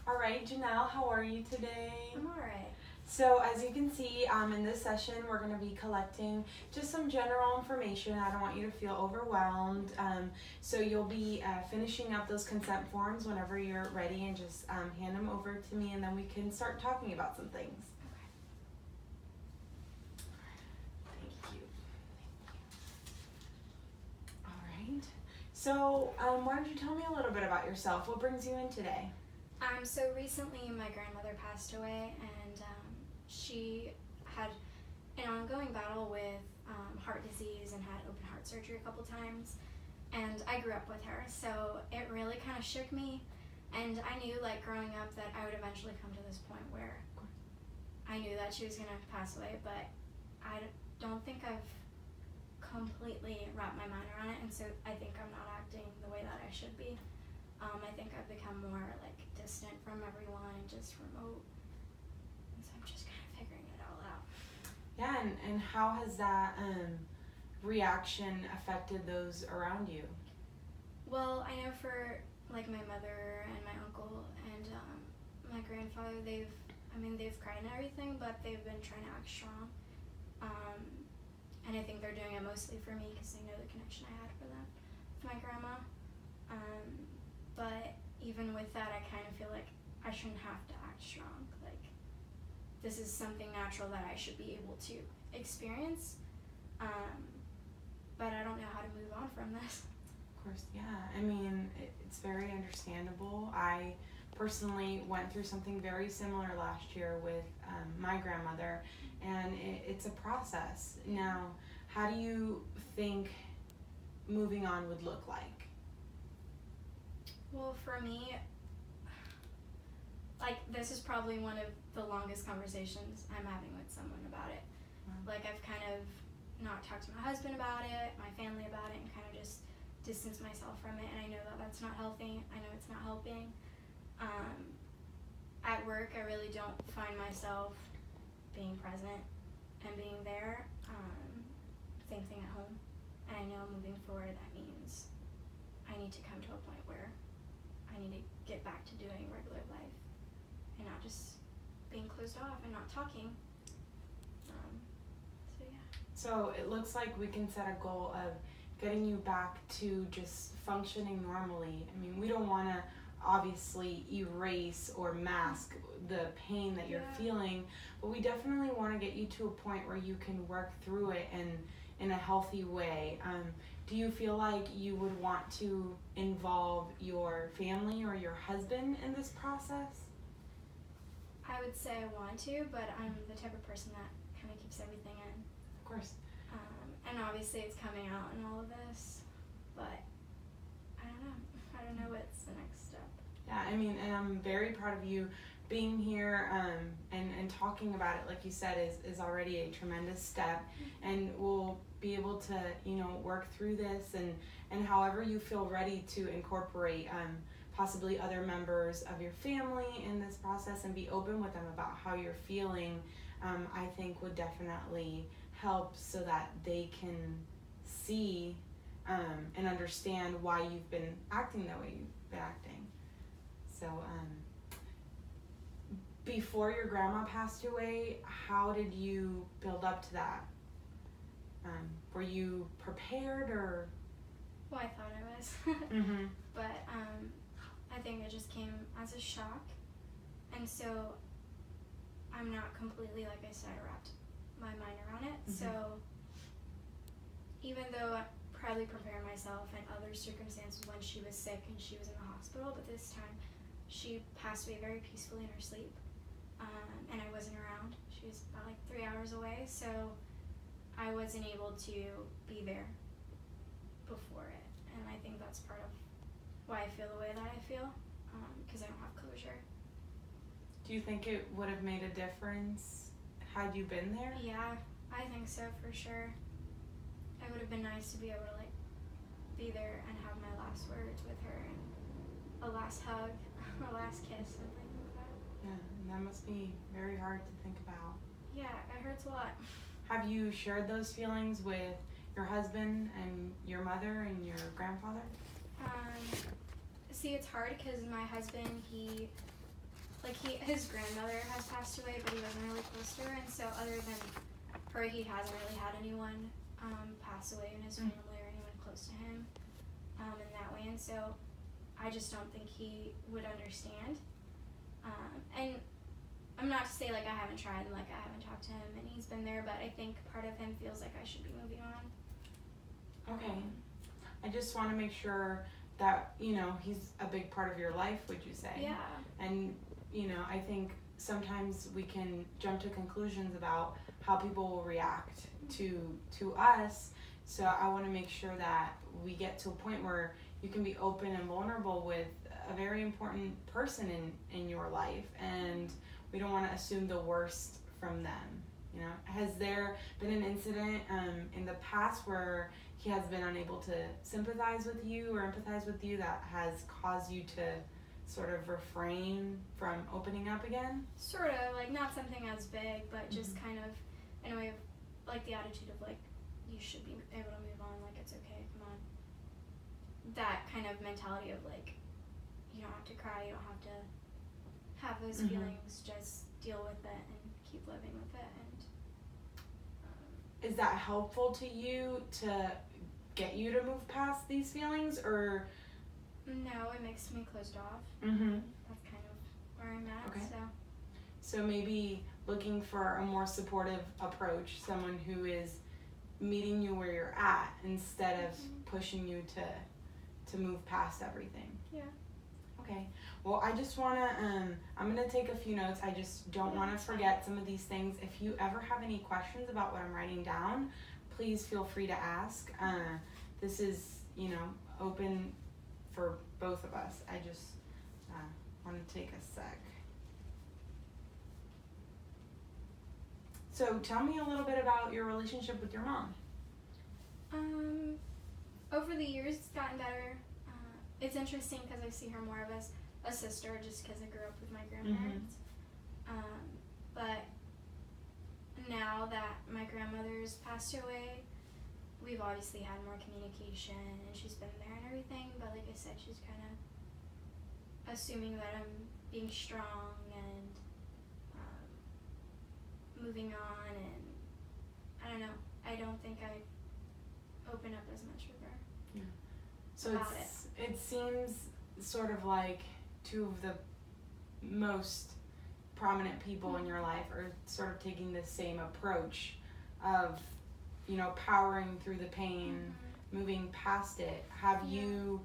All right, Janelle, how are you today? I'm alright. So as you can see, in this session, we're going to be collecting just some general information. I don't want you to feel overwhelmed. So you'll be finishing up those consent forms whenever you're ready, and just hand them over to me, and then we can start talking about some things. Thank you. All right. So why don't you tell me a little bit about yourself? What brings you in today? So recently my grandmother passed away, and she had an ongoing battle with heart disease and had open heart surgery a couple times, and I grew up with her, so it really kind of shook me, and I knew like growing up that I would eventually come to this point where I knew that she was going to pass away, but I don't think I've completely wrapped my mind around it, and so I think I'm not acting the way that I should be. I think I've become more like distant from everyone and just remote, and so I'm just kind of figuring it all out. Yeah, and how has that reaction affected those around you? Well, I know for like my mother and my uncle and my grandfather, they've cried and everything, but they've been trying to act strong. And I think they're doing it mostly for me because they know the connection I had for them, with my grandma. But even with that, I kind of feel like I shouldn't have to act strong. Like, this is something natural that I should be able to experience. But I don't know how to move on from this. Of course, yeah. I mean, it's very understandable. I personally went through something very similar last year with my grandmother, and it's a process. Now, how do you think moving on would look like? Well, for me, like, this is probably one of the longest conversations I'm having with someone about it. Wow. Like, I've kind of not talked to my husband about it, my family about it, and kind of just distanced myself from it, and I know that that's not healthy. I know it's not helping. At work, I really don't find myself being present and being there. Same thing at home. And I know moving forward, that means I need to come to a point where I need to get back to doing regular life and not just being closed off and not talking. So yeah. So it looks like we can set a goal of getting you back to just functioning normally. I mean, we don't want to obviously erase or mask the pain that you're feeling, but we definitely want to get you to a point where you can work through it in a healthy way. Do you feel like you would want to involve your family or your husband in this process? I would say I want to, but I'm the type of person that kind of keeps everything in. Of course. And obviously it's coming out in all of this, but I don't know. I don't know what's the next step. Yeah, I mean, and I'm very proud of you being here and talking about it, like you said, is already a tremendous step, and we'll be able to, work through this and however you feel ready to incorporate possibly other members of your family in this process and be open with them about how you're feeling, I think would definitely help so that they can see and understand why you've been acting the way you've been acting. So before your grandma passed away, how did you build up to that? Were you prepared or? Well, I thought I was. Mm-hmm. But I think it just came as a shock. And so I'm not completely, like I said, wrapped my mind around it. Mm-hmm. So even though I probably prepared myself in other circumstances when she was sick and she was in the hospital, but this time she passed away very peacefully in her sleep. And I wasn't around. She was about like 3 hours away, so I wasn't able to be there before it. And I think that's part of why I feel the way that I feel, because I don't have closure. Do you think it would have made a difference had you been there? Yeah, I think so for sure. It would have been nice to be able to like be there and have my last words with her and a last hug, a last kiss, something like that. Yeah, and that must be very hard to think about. Yeah, it hurts a lot. Have you shared those feelings with your husband and your mother and your grandfather? See, it's hard because my husband, he like his grandmother has passed away, but he wasn't really close to her, and so other than her, he hasn't really had anyone pass away in his family or anyone close to him in that way, and so I just don't think he would understand. And I'm not to say like I haven't tried and like I haven't talked to him and he's been there, but I think part of him feels like I should be moving on. Okay. I just want to make sure that, you know, he's a big part of your life, would you say? Yeah. And, you know, I think sometimes we can jump to conclusions about how people will react to us. So I want to make sure that we get to a point where you can be open and vulnerable with a very important person in your life, and we don't want to assume the worst from them. You know, has there been an incident in the past where he has been unable to sympathize with you or empathize with you that has caused you to sort of refrain from opening up again? Sort of, like not something as big, but just kind of in a way of like the attitude of like you should be able to move on, like it's okay, come on. That kind of mentality of like you don't have to cry, you don't have to have those feelings, just deal with it and keep living with it. And is that helpful to you to get you to move past these feelings, or? No, it makes me closed off. That's kind of where I'm at. Okay. So maybe looking for a more supportive approach, someone who is meeting you where you're at instead of pushing you to move past everything. Yeah. Okay. Well, I just want to, I'm going to take a few notes. I just don't want to forget some of these things. If you ever have any questions about what I'm writing down, please feel free to ask. This is, you know, open for both of us. I just want to take a sec. So tell me a little bit about your relationship with your mom. Over the years, it's gotten better. It's interesting because I see her more of as a sister, just because I grew up with my grandparents. But now that my grandmother's passed away, we've obviously had more communication, and she's been there and everything. But like I said, she's kind of assuming that I'm being strong and moving on, and I don't know. I don't think I open up as much with her. Yeah. So about it seems sort of like two of the most prominent people in your life are sort of taking the same approach of, you know, powering through the pain, moving past it. Have you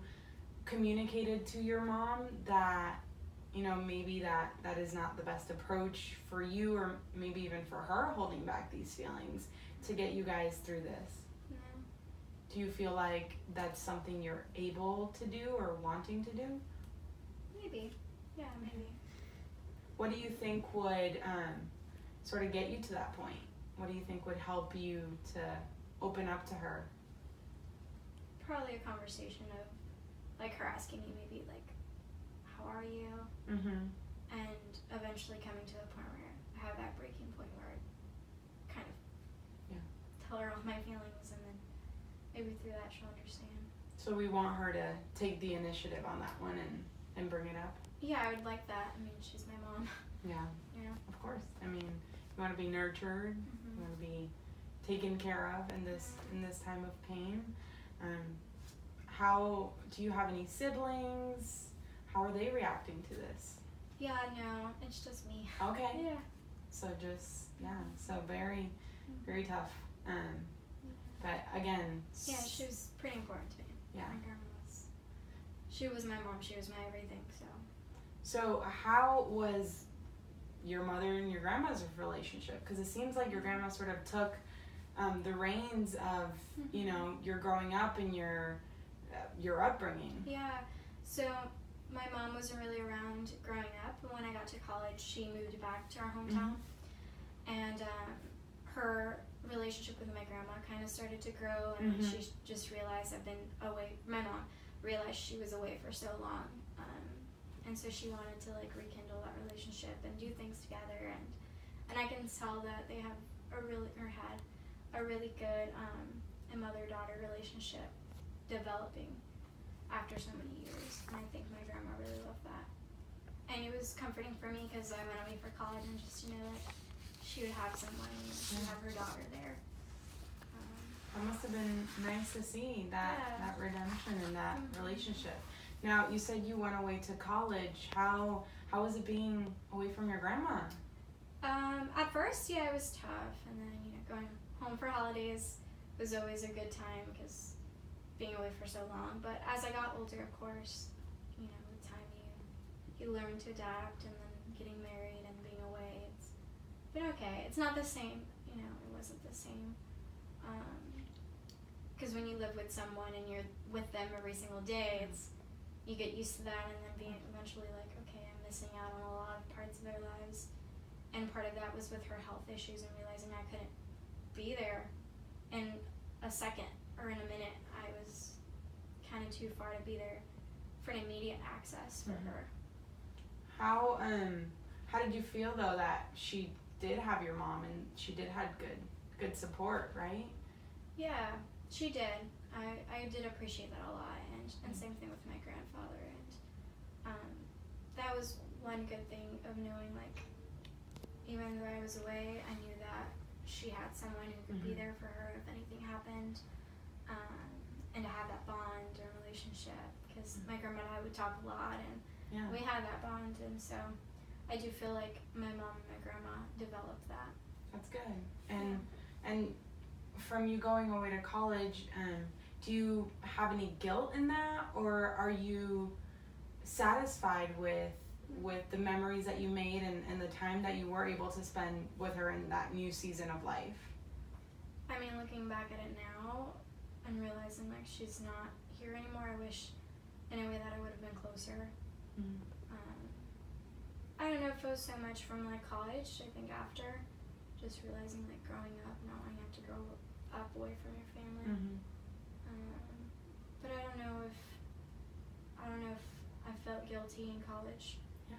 communicated to your mom that, you know, maybe that is not the best approach for you, or maybe even for her, holding back these feelings to get you guys through this? No. Do you feel like that's something you're able to do or wanting to do? Maybe. Yeah, maybe. What do you think would sort of get you to that point? What do you think would help you to open up to her? Probably a conversation of like her asking me maybe like, how are you? And eventually coming to the point where I have that breaking point where I kind of tell her all my feelings, and then maybe through that she'll understand. So we want her to take the initiative on that one and bring it up? Yeah, I would like that. I mean, she's my mom. Yeah. Yeah. Of course. I mean, you want to be nurtured. You want to be taken care of in this time of pain. How do you have any siblings? How are they reacting to this? Yeah, no, it's just me. Okay. Yeah. So so very, very tough. But again. Yeah, she was pretty important to me. Yeah. My grandma she was my mom. She was my everything. So how was your mother and your grandma's relationship? Because it seems like your grandma sort of took the reins of, you know, your growing up and your upbringing. Yeah. So my mom wasn't really around growing up, but when I got to college, she moved back to our hometown, and her relationship with my grandma kind of started to grow, and she just realized I've been away. My mom realized she was away for so long, and so she wanted to like rekindle that relationship and do things together, and I can tell that they have had a really good mother-daughter relationship developing after so many years, and I think my grandma really loved that. And it was was comforting for me because I went away for college, and just to know that she would have someone, and she would have her daughter there. That must have been nice to see that redemption and that relationship. Now, you said you went away to college. How was it being away from your grandma? At first, it was tough, and then going home for holidays was always a good time because being away for so long. But as I got older, of course, with time you learn to adapt, and then getting married and being away, it's been okay. It's not the same, it wasn't the same. Because when you live with someone and you're with them every single day, you get used to that, and then being eventually like, okay, I'm missing out on a lot of parts of their lives. And part of that was with her health issues and realizing I couldn't be there in a second or in a minute. I was kind of too far to be there for an immediate access for her. How did you feel though that she did have your mom and she did have good support, right? Yeah, she did. I did appreciate that a lot, and same thing with my grandfather. And that was one good thing of knowing, like, even though I was away, I knew that she had someone who could be there for her if anything happened, and to have that bond or relationship, because my grandma and I would talk a lot, and we had that bond, and so I do feel like my mom and my grandma developed that. That's good. And from you going away to college, do you have any guilt in that, or are you satisfied with the memories that you made and the time that you were able to spend with her in that new season of life? I mean, looking back at it now and realizing like she's not here anymore, I wish in a way that I would have been closer. I don't know if it was so much from like college. I think after, just realizing like growing up, not wanting to have to grow up away from your family. But I don't know if I felt guilty in college. Yeah.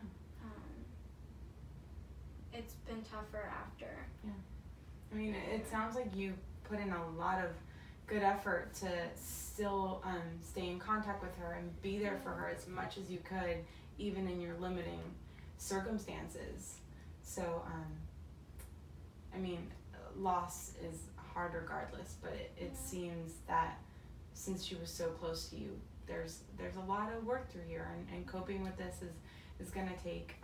It's been tougher after. Yeah. I mean, it sounds like you put in a lot of good effort to still stay in contact with her and be there for her as much as you could, even in your limiting circumstances. So, I mean, loss is hard regardless, but it seems that since she was so close to you, there's a lot of work through here, and coping with this is gonna take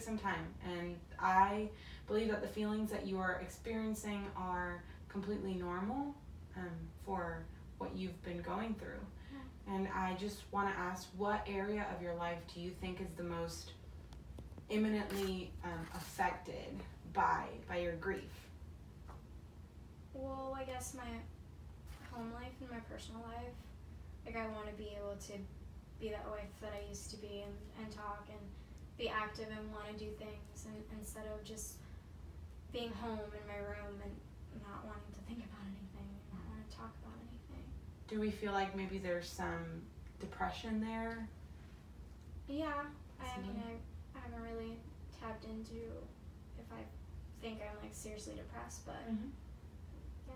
some time. And I believe that the feelings that you are experiencing are completely normal for what you've been going through. And I just want to ask, what area of your life do you think is the most imminently affected by your grief? Well, I guess my home life and my personal life. Like, I want to be able to be that wife that I used to be, and talk and be active and want to do things, and instead of just being home in my room and not wanting to think about anything, and not want to talk about anything. Do we feel like maybe there's some depression there? Yeah, I mean, I haven't really tapped into if I think I'm like seriously depressed, but yeah.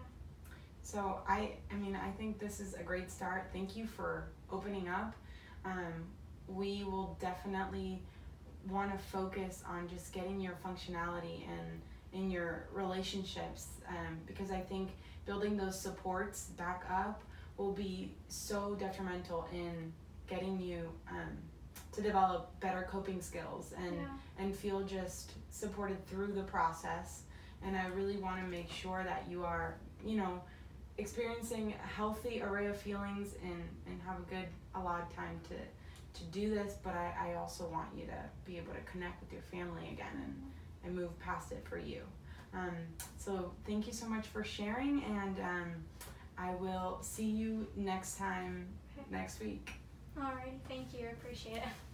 So I mean, I think this is a great start. Thank you for opening up. We will definitely want to focus on just getting your functionality and in your relationships, because I think building those supports back up will be so detrimental in getting you to develop better coping skills and feel just supported through the process. And I really want to make sure that you are, experiencing a healthy array of feelings and have a lot of time to do this, but I also want you to be able to connect with your family again and move past it for you. So thank you so much for sharing, and I will see you next time next week. Alright, thank you, I appreciate it.